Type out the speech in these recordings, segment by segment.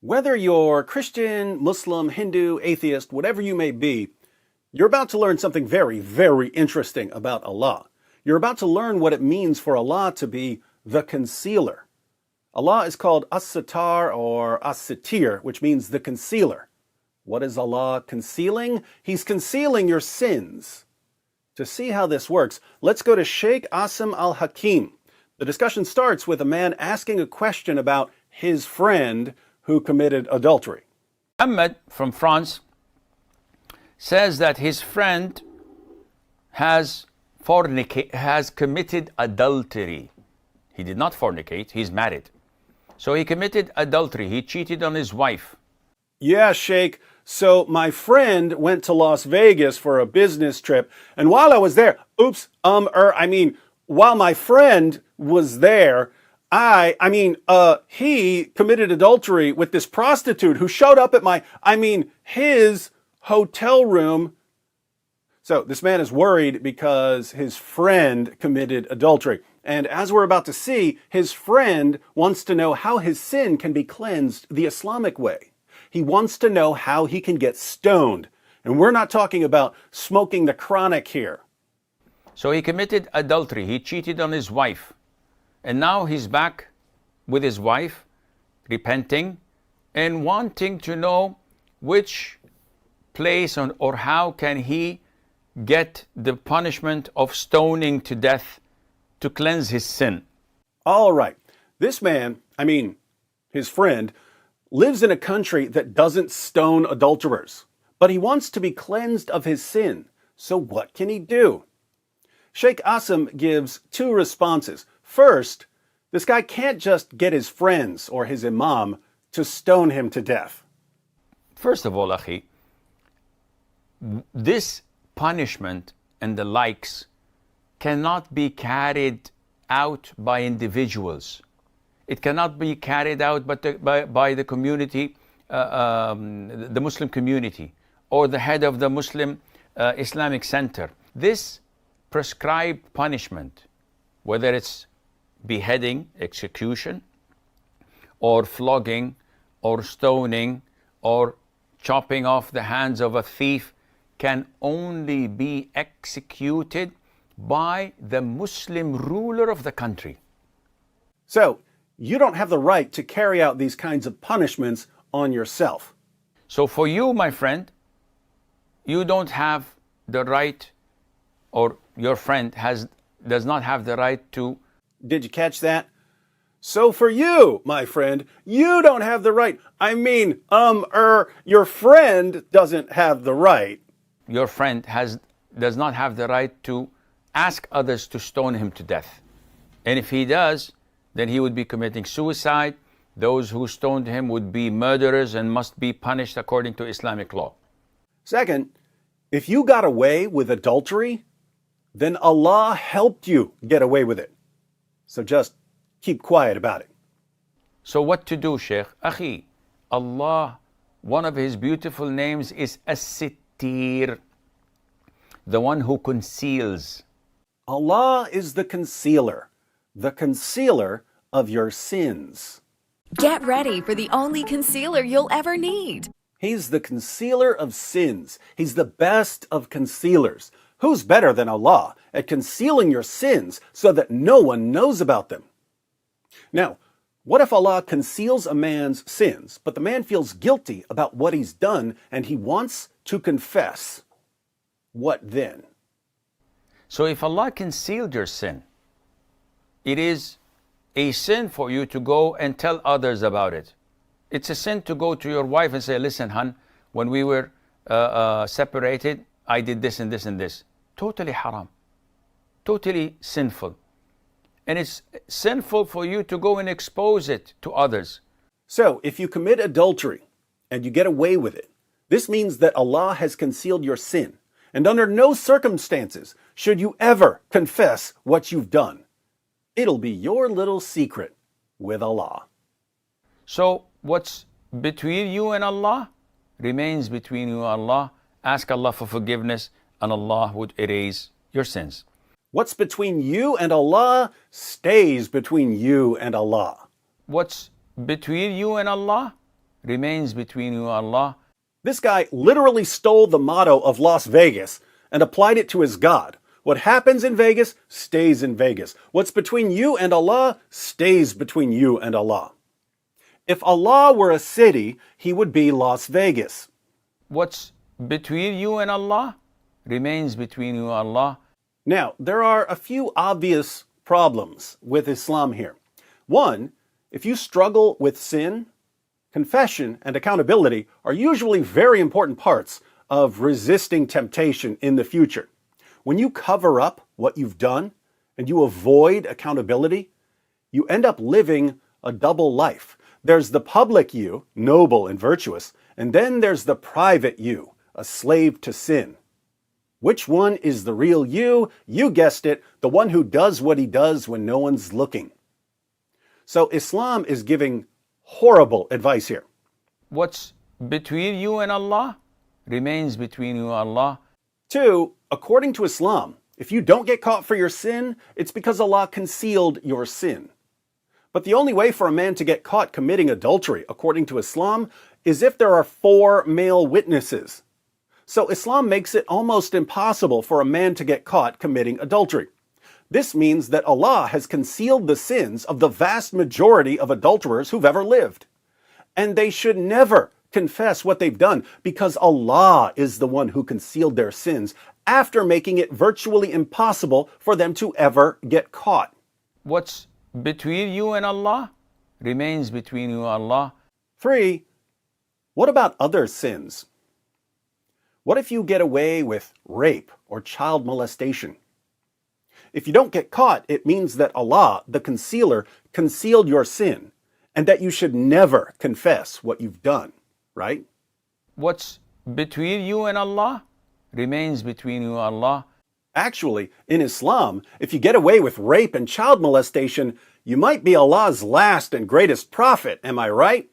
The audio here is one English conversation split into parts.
Whether you're Christian, Muslim, Hindu, atheist, whatever you may be, you're about to learn something very, very interesting about Allah. You're about to learn what it means for Allah to be the concealer. Allah is called As-Sittar or As-Sitir, which means the concealer. What is Allah concealing? He's concealing your sins. To see how this works, let's go to Sheikh Assim al-Hakeem. The discussion starts with a man asking a question about his friend who committed adultery. Muhammad from France says that his friend has committed adultery. He did not fornicate, he's married. So he committed adultery, he cheated on his wife. Yeah, Sheikh. So my friend went to Las Vegas for a business trip, and while I was there, while my friend was there, he committed adultery with this prostitute who showed up at his hotel room. So this man is worried because his friend committed adultery. And as we're about to see, his friend wants to know how his sin can be cleansed the Islamic way. He wants to know how he can get stoned. And we're not talking about smoking the chronic here. So he committed adultery, he cheated on his wife. And now he's back with his wife, repenting and wanting to know which place or how can he get the punishment of stoning to death to cleanse his sin. All right. This man, his friend, lives in a country that doesn't stone adulterers, but he wants to be cleansed of his sin. So what can he do? Sheikh Assim gives two responses. First, this guy can't just get his friends or his imam to stone him to death. First of all, Akhi, this punishment and the likes cannot be carried out by individuals. It cannot be carried out by the community, the Muslim community, or the head of the Muslim Islamic Center. This prescribed punishment, whether it's beheading, execution, or flogging, or stoning, or chopping off the hands of a thief, can only be executed by the Muslim ruler of the country. So, you don't have the right to carry out these kinds of punishments on yourself. So for you, my friend, you don't have the right, or your friend does not have the right to. Did you catch that? So for you, my friend, you don't have the right. Your friend doesn't have the right. Your friend does not have the right to ask others to stone him to death. And if he does, then he would be committing suicide. Those who stoned him would be murderers and must be punished according to Islamic law. Second, if you got away with adultery, then Allah helped you get away with it. So just keep quiet about it. So what to do, Sheikh? Akhi, Allah, one of his beautiful names is As-Sittir, the one who conceals. Allah is the concealer of your sins. Get ready for the only concealer you'll ever need. He's the concealer of sins. He's the best of concealers. Who's better than Allah at concealing your sins so that no one knows about them? Now, what if Allah conceals a man's sins, but the man feels guilty about what he's done and he wants to confess? What then? So if Allah concealed your sin, it is a sin for you to go and tell others about it. It's a sin to go to your wife and say, listen, hon, when we were separated, I did this and this and this. Totally haram. Totally sinful. And it's sinful for you to go and expose it to others. So, if you commit adultery and you get away with it, this means that Allah has concealed your sin. And under no circumstances should you ever confess what you've done. It'll be your little secret with Allah. So, what's between you and Allah remains between you and Allah. Ask Allah for forgiveness, and Allah would erase your sins. What's between you and Allah stays between you and Allah. What's between you and Allah remains between you and Allah. This guy literally stole the motto of Las Vegas and applied it to his God. What happens in Vegas stays in Vegas. What's between you and Allah stays between you and Allah. If Allah were a city, he would be Las Vegas. What's between you and Allah remains between you and Allah. Now, there are a few obvious problems with Islam here. One, if you struggle with sin, confession and accountability are usually very important parts of resisting temptation in the future. When you cover up what you've done and you avoid accountability, you end up living a double life. There's the public you, noble and virtuous, and then there's the private you, a slave to sin. Which one is the real you? You guessed it, the one who does what he does when no one's looking. So Islam is giving horrible advice here. What's between you and Allah remains between you and Allah. 2, according to Islam, if you don't get caught for your sin, it's because Allah concealed your sin. But the only way for a man to get caught committing adultery, according to Islam, is if there are 4 male witnesses. So Islam makes it almost impossible for a man to get caught committing adultery. This means that Allah has concealed the sins of the vast majority of adulterers who've ever lived. And they should never confess what they've done because Allah is the one who concealed their sins after making it virtually impossible for them to ever get caught. What's between you and Allah remains between you and Allah. 3, what about other sins? What if you get away with rape or child molestation? If you don't get caught, it means that Allah, the concealer, concealed your sin and that you should never confess what you've done, right? What's between you and Allah remains between you and Allah. Actually, in Islam, if you get away with rape and child molestation, you might be Allah's last and greatest prophet, am I right?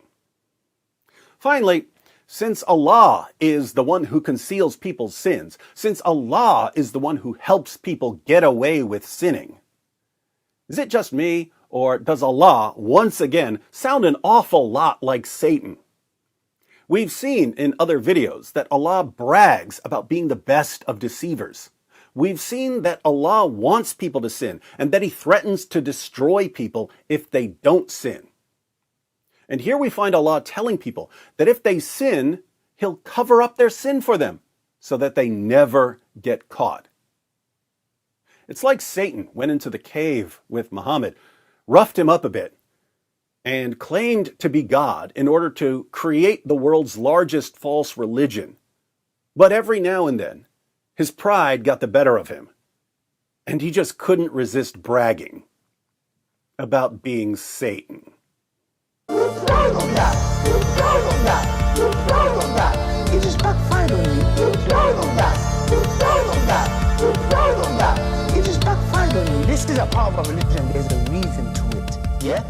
Finally, since Allah is the one who conceals people's sins, since Allah is the one who helps people get away with sinning, is it just me, or does Allah once again sound an awful lot like Satan? We've seen in other videos that Allah brags about being the best of deceivers. We've seen that Allah wants people to sin and that he threatens to destroy people if they don't sin. And here we find Allah telling people that if they sin, he'll cover up their sin for them so that they never get caught. It's like Satan went into the cave with Muhammad, roughed him up a bit, and claimed to be God in order to create the world's largest false religion. But every now and then, his pride got the better of him, and he just couldn't resist bragging about being Satan. It just backfired on you. It just backfired on you. This is a part of a religion. There's a reason to it. Yeah?